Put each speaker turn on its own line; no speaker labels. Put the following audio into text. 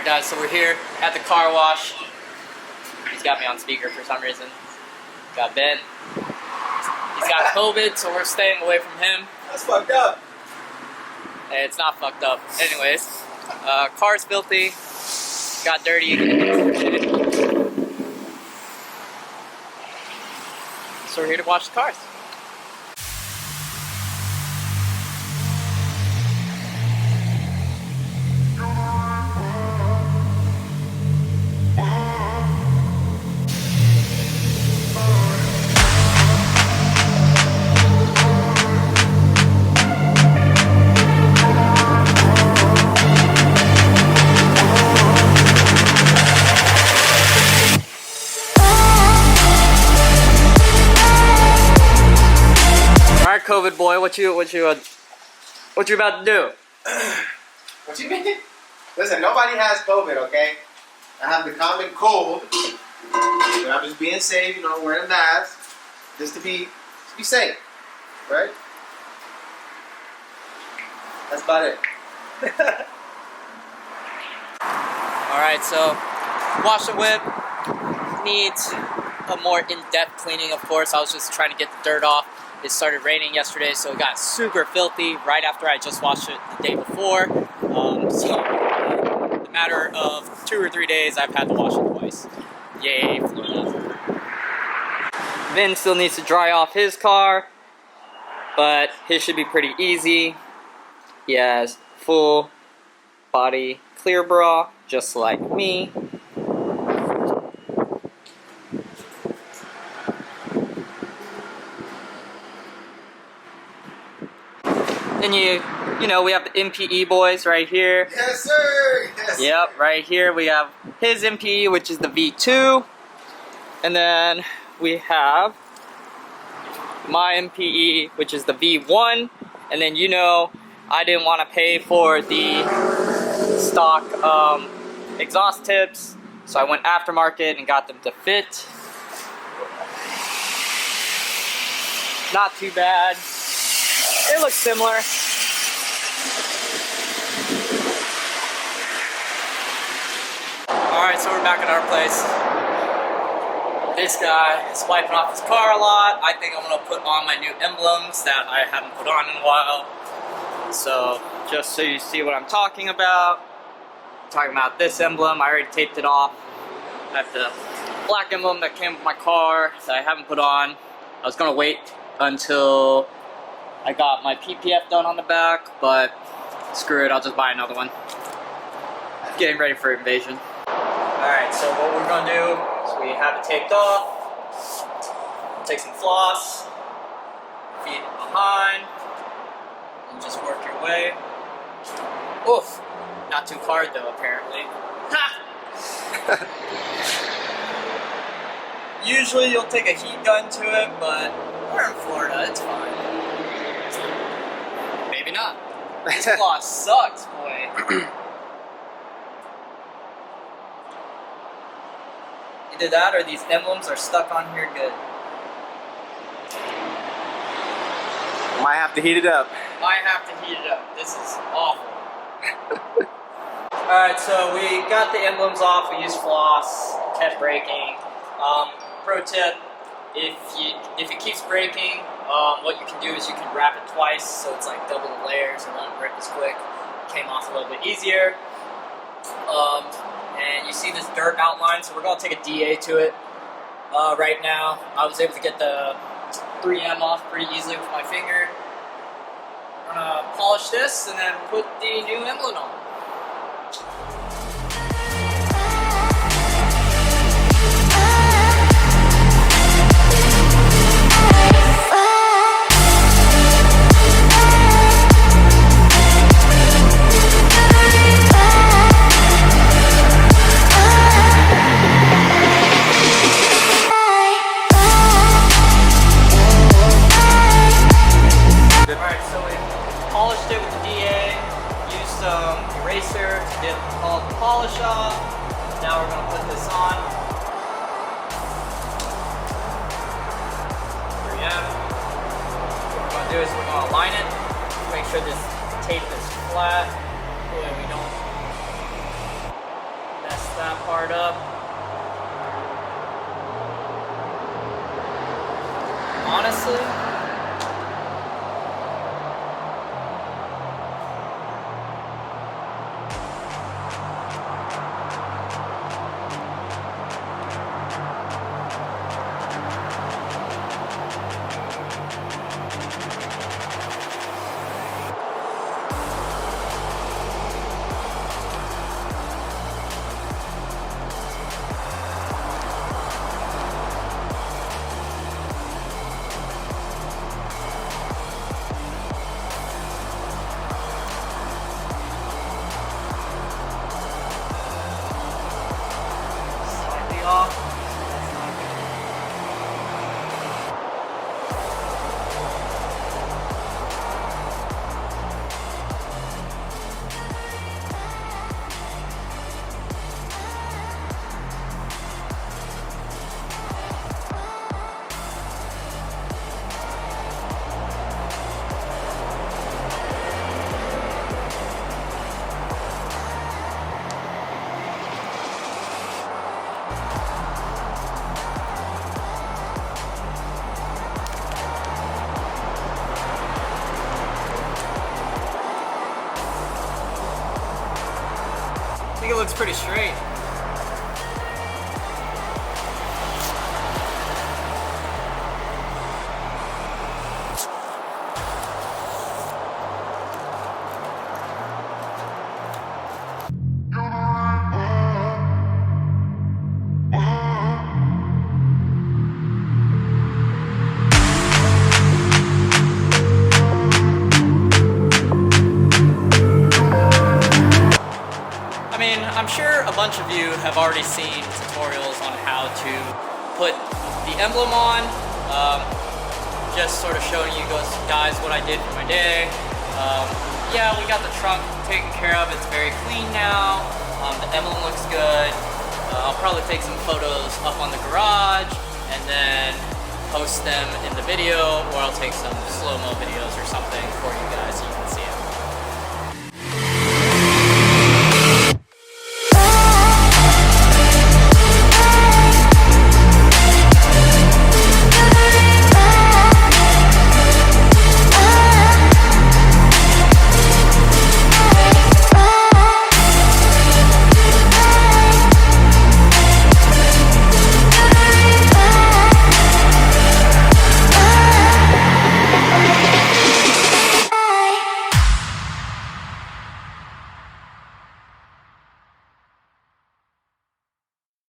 guys, so we're here at the car wash. He's got me on speaker for some reason. Got Ben. He's got COVID, so we're staying away from him.
That's fucked up.
Hey, it's not fucked up. Anyways, car's filthy. Got dirty. So we're here to wash the cars. COVID boy, what you about to do?
What you mean? Listen, nobody has COVID, okay? I have the common cold, but I'm just being safe, you know, wearing a mask, just to be safe, right? That's about it.
All right, so wash the whip needs a more in-depth cleaning. Of course, I was just trying to get the dirt off. It started raining yesterday, so it got super filthy right after I just washed it the day before. So in a matter of 2 or 3 days, I've had to wash it twice. Yay, Florida. Vin still needs to dry off his car, but his should be pretty easy. He has full body clear bra, just like me. Then you know, we have the MPE boys right here.
Yes, sir. Yes.
Yep, right here we have his MPE, which is the V2, and then we have my MPE, which is the V1, and then you know, I didn't want to pay for the stock exhaust tips, so I went aftermarket and got them to fit. Not too bad. It looks similar. Alright, so we're back at our place. This guy is wiping off his car a lot. I think I'm going to put on my new emblems that I haven't put on in a while. So, just so you see what I'm talking about. I'm talking about this emblem. I already taped it off. I have the black emblem that came with my car that I haven't put on. I was going to wait until I got my PPF done on the back, but screw it, I'll just buy another one. Getting ready for invasion. Alright, so what we're going to do is we have it taped off, take some floss, feed it behind, and just work your way. Oof, not too hard though apparently. Ha! Usually you'll take a heat gun to it, but we're in Florida, it's fine. Maybe not. This floss sucks, boy. Either that or these emblems are stuck on here good.
Might have to heat it up.
Might have to heat it up. This is awful. Alright, so we got the emblems off. We used floss, kept breaking. Pro tip, if it keeps breaking, what you can do is you can wrap it twice, so it's like double the layers and won't break as quick. Came off a little bit easier. And you see this dirt outline, so we're going to take a DA to it right now. I was able to get the 3M off pretty easily with my finger. I'm going to polish this and then put the new emblem on. Eraser to get all the polish off. Now we're going to put this on. 3M. What we're going to do is we're going to align it. Make sure this tape is flat. So that we don't part up. Honestly, slightly off. That's not good. I think it looks pretty straight. I mean, I'm sure a bunch of you have already seen tutorials on how to put the emblem on. Just sort of showing you guys what I did for my day. Yeah, we got the trunk taken care of. It's very clean now. The emblem looks good. I'll probably take some photos up on the garage and then post them in the video, or I'll take some slow-mo videos or something for you guys so you can see